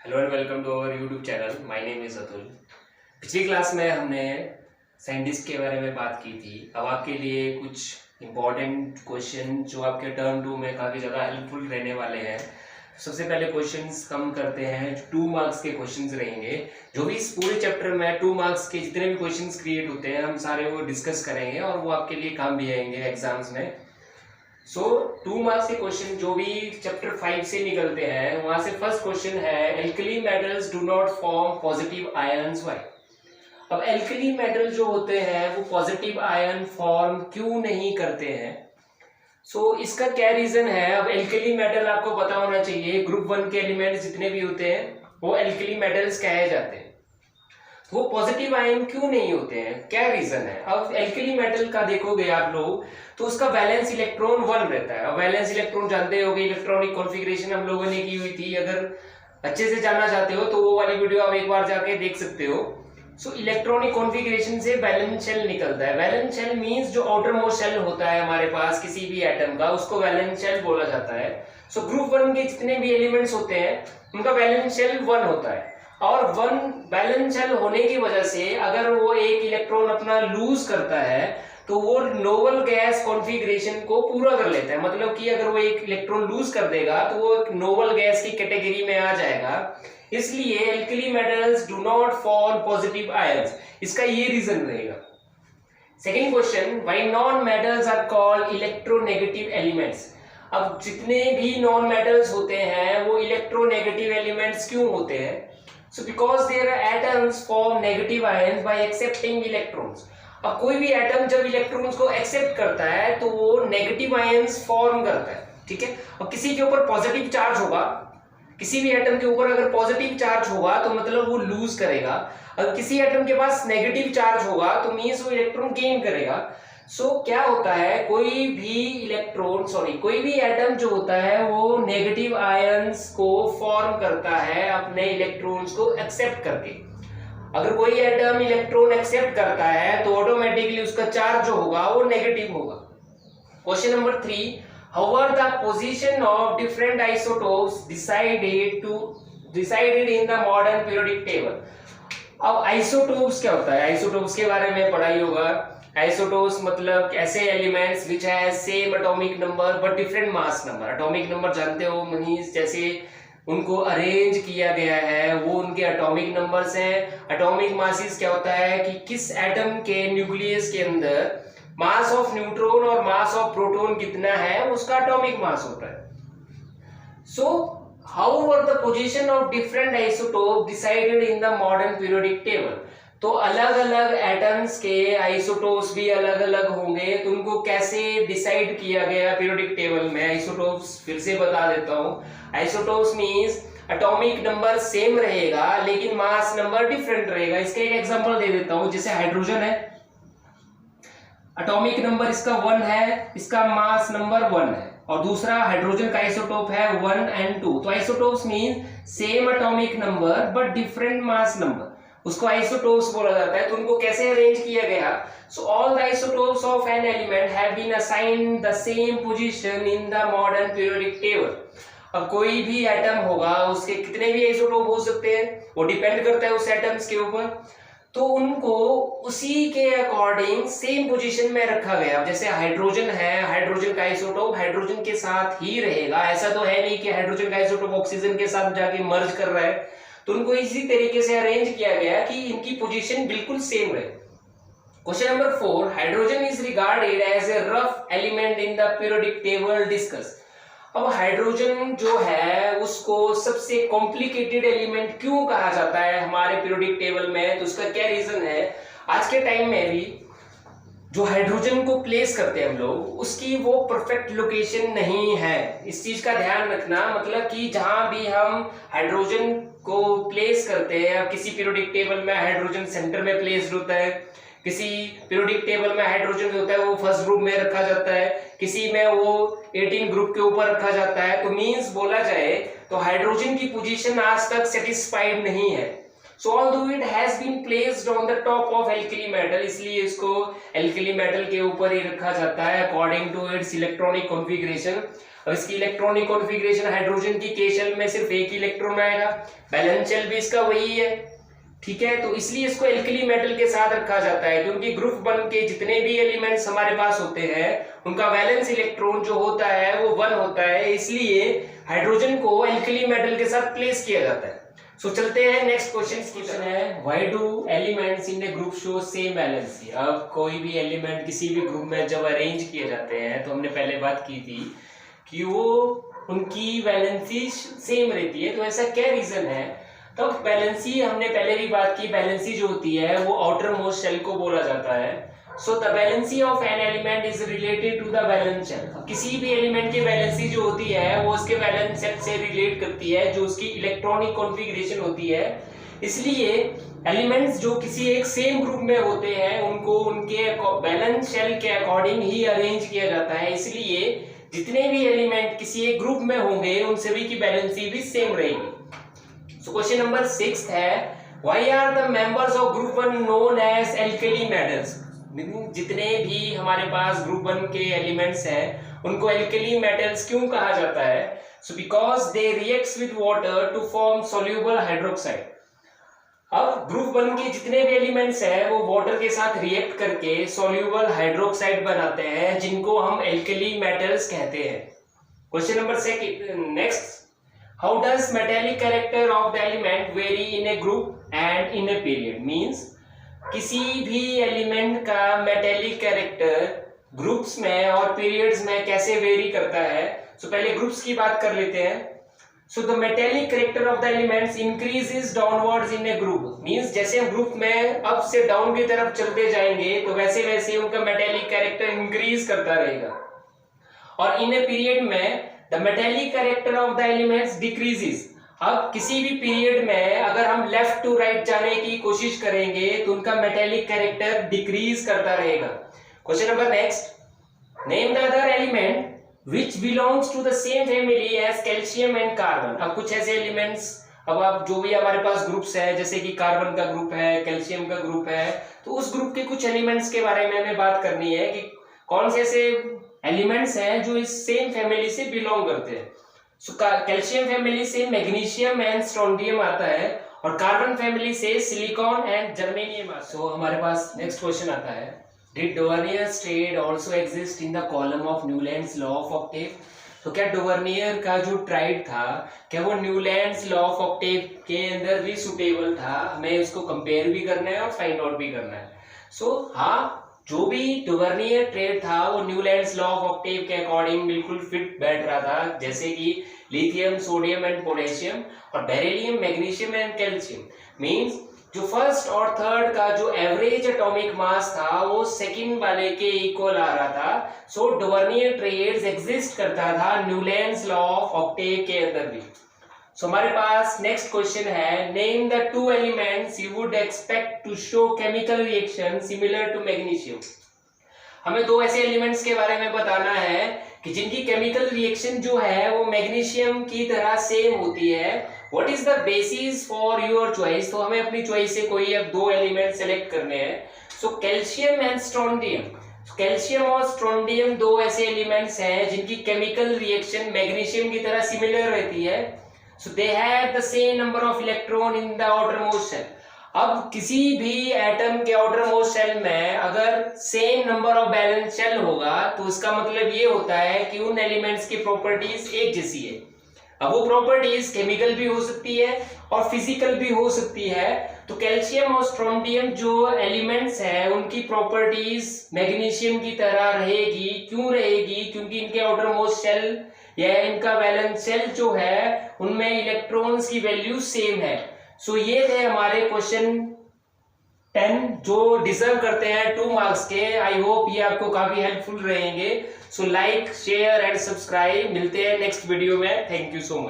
Hello and welcome to our YouTube channel. My name is Atul. पिछली class में हमने scientist के बारे में बात की थी। अब आपके लिए कुछ इम्पोर्टेंट क्वेश्चन जो आपके टर्म 2 में काफ़ी ज़्यादा हेल्पफुल रहने वाले हैं। सबसे पहले क्वेश्चंस कम करते हैं। 2 मार्क्स के क्वेश्चंस रहेंगे। जो भी इस पूरे चैप्टर में 2 मार्क्स के जितने भी क्वेश्चंस क्रिएट होते हैं हम सारे वो डिस्कस करेंगे और वो आपके लिए काम भी आएंगे एग्जाम्स में। सो 2 मार्क्स के क्वेश्चन जो भी चैप्टर 5 से निकलते हैं वहां से फर्स्ट क्वेश्चन है alkali metals do not form positive ions why. अब एल्कली मेटल जो होते हैं वो पॉजिटिव आयन फॉर्म क्यों नहीं करते हैं? इसका क्या रीजन है? अब एल्कली मेटल आपको पता होना चाहिए, ग्रुप 1 के एलिमेंट्स जितने भी होते हैं वो एल्कली मेटल्स कहे जाते हैं। वो पॉजिटिव आयन क्यों नहीं होते हैं, क्या रीजन है? अब एल्कली मेटल का देखोगे आप लोग तो उसका वैलेंस इलेक्ट्रॉन 1 रहता है। अब वैलेंस इलेक्ट्रॉन जानते होगे, इलेक्ट्रॉनिक कॉन्फ़िगरेशन हम लोगों ने की हुई थी। अगर अच्छे से जानना चाहते हो तो वो वाली वीडियो आप एक बार जाके देख सकते हो। इलेक्ट्रॉनिक कॉन्फ़िगरेशन से वैलेंस शेल निकलता है। वैलेंस शेल मींस जो आउटर मोस्ट शेल होता है हमारे पास किसी भी एटम का, उसको वैलेंस शेल बोला जाता है। ग्रुप 1 के जितने भी एलिमेंट्स होते हैं उनका वैलेंस शेल 1 होता है और 1 बैलेंस शेल होने की वजह से अगर वो एक इलेक्ट्रॉन अपना लूज करता है तो वो नोबल गैस कॉन्फ़िगरेशन को पूरा कर लेता है। मतलब कि अगर वो एक इलेक्ट्रॉन लूज कर देगा तो वो एक नोबल गैस की कैटेगरी में आ जाएगा। इसलिए alkali metals do not form positive ions, इसका ये रीजन रहेगा। Second question, why non metals are called electronegative elements. अब जितने भी नॉन मेटल्स होते हैं वो इलेक्ट्रोनेगेटिव एलिमेंट्स क्यों होते हैं? Because their atoms form negative ions by accepting electrons. अब कोई भी एटम जब इलेक्ट्रॉन्स को एक्सेप्ट करता है तो वो नेगेटिव आयंस फॉर्म करता है, ठीक है। अब किसी के ऊपर पॉजिटिव चार्ज होगा, किसी भी एटम के ऊपर अगर पॉजिटिव चार्ज होगा तो मतलब वो लूज करेगा। अगर किसी एटम के पास नेगेटिव चार्ज होगा तो मींस वो इलेक्ट्रॉन गेन करेगा। क्या होता है, कोई भी एटम जो होता है वो नेगेटिव आयंस को फॉर्म करता है अपने इलेक्ट्रॉन्स को एक्सेप्ट करके। अगर कोई एटम इलेक्ट्रॉन एक्सेप्ट करता है तो ऑटोमेटिकली उसका चार्ज जो होगा वो नेगेटिव होगा। Question number 3, how are the position of different isotopes decided in the modern periodic table. अब आइसोटोप्स क्या होता है? आइसोटोप्स के बारे में पढ़ाई होगा। आइसोटोप्स मतलब ऐसे elements which have same atomic number but different mass number. Atomic number जानते हो, मींस जैसे उनको अरेंज किया गया है वो उनके एटॉमिक नंबर्स हैं। एटॉमिक मासेस क्या होता है कि किस एटम के न्यूक्लियस के अंदर मास ऑफ न्यूट्रॉन और मास ऑफ प्रोटॉन कितना है उसका एटॉमिक मास होता है। How were the position of different isotope decided in the modern periodic table. तो अलग अलग एटम्स के आइसोटोप्स भी अलग अलग होंगे, तो उनको कैसे डिसाइड किया गया पीरियोडिक टेबल में? आइसोटोप्स फिर से बता देता हूं। Isotopes means atomic number same रहेगा लेकिन मास नंबर डिफरेंट रहेगा। इसका एक एग्जांपल दे देता हूं, जैसे हाइड्रोजन है, एटॉमिक नंबर इसका 1 है, इसका मास नंबर 1 है, और दूसरा हाइड्रोजन का आइसोटोप है 1 and 2। तो isotopes means same atomic number but different mass number, उसको आइसोटोप्स बोला जाता है। तो उनको कैसे अरेंज किया गया? All the isotopes of an element have been assigned the same position in the modern periodic table. अब कोई भी एटम होगा उसके कितने भी आइसोटोप हो सकते हैं, वो डिपेंड करता है उस एटम्स के ऊपर, तो उनको उसी के अकॉर्डिंग सेम पोजीशन में रखा गया। जैसे हाइड्रोजन है, हाइड्रोजन का आइसोटोप हाइड्रोजन के साथ ही रहेगा। ऐसा तो है नहीं कि हाइड्रोजन का आइसोटोप ऑक्सीजन के साथ जाके मर्ज कर रहा है, तो उनको इसी तरीके से अरेंज किया गया कि इनकी पोजीशन बिल्कुल सेम रहे। Question number 4, hydrogen is regarded as a rough element in the periodic table discuss. अब हाइड्रोजन जो है उसको सबसे कॉम्प्लिकेटेड एलिमेंट क्यों कहा जाता है हमारे पीरियोडिक टेबल में? तो उसका क्या रीजन है? आज के टाइम में भी जो हाइड्रोजन को प्लेस करते हैं हम लोग, उसकी वो परफेक्ट लोकेशन नहीं है। इस चीज का ध्यान रखना, मतलब कि जहां भी हम हाइड्रोजन को प्लेस करते हैं, अब किसी पीरियोडिक टेबल में हाइड्रोजन सेंटर में प्लेस्ड होता है, किसी पीरियोडिक टेबल में हाइड्रोजन जो होता है वो फर्स्ट ग्रुप में रखा जाता है, किसी में वो 18 ग्रुप के ऊपर रखा जाता है। तो मींस बोला जाए तो हाइड्रोजन की पोजीशन आज तक सेटिस्फाइड नहीं है। although it has been placed on the top of alkali metal, इसलिए इसको alkali metal के ऊपर ही रखा जाता है according to its electronic configuration। अब इसकी इलेक्ट्रॉनिक कॉन्फ़िगरेशन, हाइड्रोजन की k शेल में सिर्फ एक ही इलेक्ट्रॉन आएगा, वैलेंस शेल भी इसका वही है, ठीक है। तो इसलिए इसको एल्कली मेटल के साथ रखा जाता है, क्योंकि ग्रुप 1 के जितने भी एलिमेंट्स हमारे पास होते हैं उनका वैलेंस इलेक्ट्रॉन जो होता है वो 1 होता है, इसलिए हाइड्रोजन को एल्कली मेटल के साथ प्लेस किया जाता है। सो चलते हैं नेक्स्ट क्वेश्चन है, why do elements in A group show same valency. अब कोई भी एलिमेंट किसी भी ग्रुप में जब अरेंज किए जाते हैं तो हमने पहले बात की थी कि वो उनकी वैलेंसी सेम रहती है, तो ऐसा क्या रीजन है। तो वैलेंसी हमने पहले भी बात की, वैलेंसी जो होती है वो आउटर मोस्ट शेल को बोला जाता है। So the valency of an element is related to the valence shell. किसी भी एलिमेंट की वैलेंसी जो होती है वो उसके वैलेंस शेल से रिलेट करती है, जो उसकी इलेक्ट्रॉनिक कॉन्फ़िगरेशन होती है। इसलिए एलिमेंट्स जो किसी एक सेम ग्रुप में होते हैं उनको उनके वैलेंस शेल के अकॉर्डिंग ही अरेंज किया जाता है, इसलिए जितने भी एलिमेंट किसी एक ग्रुप में होंगे उन सभी की वैलेंसी भी सेम रहेगी। सो क्वेश्चन नंबर 6 है, why are the members of group 1 known as alkali metals. जितने भी हमारे पास ग्रुप 1 के एलिमेंट्स हैं उनको एल्कली मेटल्स क्यों कहा जाता है। So because they reacts with water to form soluble hydroxide. अब ग्रुप 1 के जितने भी एलिमेंट्स हैं वो वाटर के साथ रिएक्ट करके सोल्यूबल हाइड्रोक्साइड बनाते हैं, जिनको हम एल्कली मेटल्स कहते हैं। Question number 7 next, how does metallic character of the element very in A group and in a period. Means किसी भी एलिमेंट का मेटेलिक कैरेक्टर ग्रुप्स में और पीरियड्स में कैसे वेरी करता है। सो पहले ग्रुप्स की बात कर लेते हैं। So the metallic character of the elements increases downwards in A group. Means जैसे हम ग्रुप में अप से डाउन की तरफ चलते जाएंगे तो वैसे वैसे उनका मेटेलिक कैरेक्टर इंक्रीज करता रहेगा, और इन ए पीरियड में the metallic character of the elements decreases. अब किसी भी पीरियड में अगर हम लेफ्ट टू राइट जाने की कोशिश करेंगे तो उनका मेटेलिक कैरेक्टर डिक्रीज करता रहेगा। Question number next, name the other element which belongs to the same family as calcium and carbon। अब कुछ ऐसे एलिमेंट्स, अब आप जो भी हमारे पास ग्रुप्स है जैसे कि कार्बन का ग्रुप है, कैल्शियम का ग्रुप है, तो उस ग्रुप के कुछ एलिमेंट्स के बारे में हमें बात करनी है कि कौन से ऐसे एलिमेंट्स हैं जो इस सेम फैमिली से बिलोंग करते हैं। सो कैल्शियम फैमिली से मैग्नीशियम एंड स्ट्रोंडियम आता है, और कार्बन फैमिली से सिलिकॉन एंड जर्मेनियम आता है। सो हमारे पास नेक्स्ट क्वेश्चन आता है, Did Duvernier's trade also exist in the column of Newland's law of octave? तो क्या डुवर्नियर का जो ट्राइड था क्या वो न्यूलैंड्स लॉ ऑफ ऑक्टेव के अंदर भी सुटेबल था। हमें उसको कंपेयर भी करना है और फाइंड आउट भी करना है। सो हाँ, जो भी डुवर्नियर ट्रेड था वो न्यूलैंड्स लॉ ऑफ ऑक्टेव के अकॉर्डिंग बिल्कुल फिट बैठ रहा था, जैसे कि लिथियम, सोडियम एंड पोटेशियम, और beryllium, magnesium and calcium. Means जो फर्स्ट और थर्ड का जो एवरेज एटॉमिक मास था वो सेकंड वाले के इक्वल आ रहा था। सो डुवर्नियर ट्रेड्स एग्जिस्ट करता था न्यूलैंड्स लॉ ऑफ ऑक्टेव के अंदर भी। सो हमारे पास नेक्स्ट क्वेश्चन है, name the two elements you would expect to show chemical reaction similar to magnesium. हमें दो ऐसे एलिमेंट्स के बारे में बताना है कि जिनकी केमिकल रिएक्शन जो है वो मैग्नीशियम की तरह सेम होती है। What is the basis for your choice? तो हमें अपनी चॉइस से कोई अब दो एलिमेंट सेलेक्ट करने हैं। So calcium and strontium. Calcium और स्ट्रोंडियम दो ऐसे एलिमेंट्स हैं जिनकी केमिकल रिएक्शन मैग्नीशियम की तरह सिमिलर रहती है। So they have the same number of electron in the outermost shell. अब किसी भी एटम के आउटर मोस्ट शेल में अगर same number of valence shell होगा तो इसका मतलब ये होता है कि उन एलिमेंट्स की प्रॉपर्टीज एक जैसी है। अब वो प्रॉपर्टीज केमिकल भी हो सकती है और फिजिकल भी हो सकती है। तो कैल्शियम और स्ट्रोंडियम जो एलिमेंट्स हैं उनकी प्रॉपर्टीज मैग्नीशियम की तरह रहेगी। क्यों रहेगी? क्योंकि इनके आउटर मोस्ट शेल या इनका वैलेंस शेल जो है उनमें इलेक्ट्रॉन्स की वैल्यू सेम है। सो ये थे हमारे क्वेश्चन 10 जो डिजर्व करते हैं 2 मार्क्स के। आई होप ये आपको काफी हेल्पफुल रहेंगे। So like, share and subscribe. मिलते हैं नेक्स्ट वीडियो में। Thank you so much.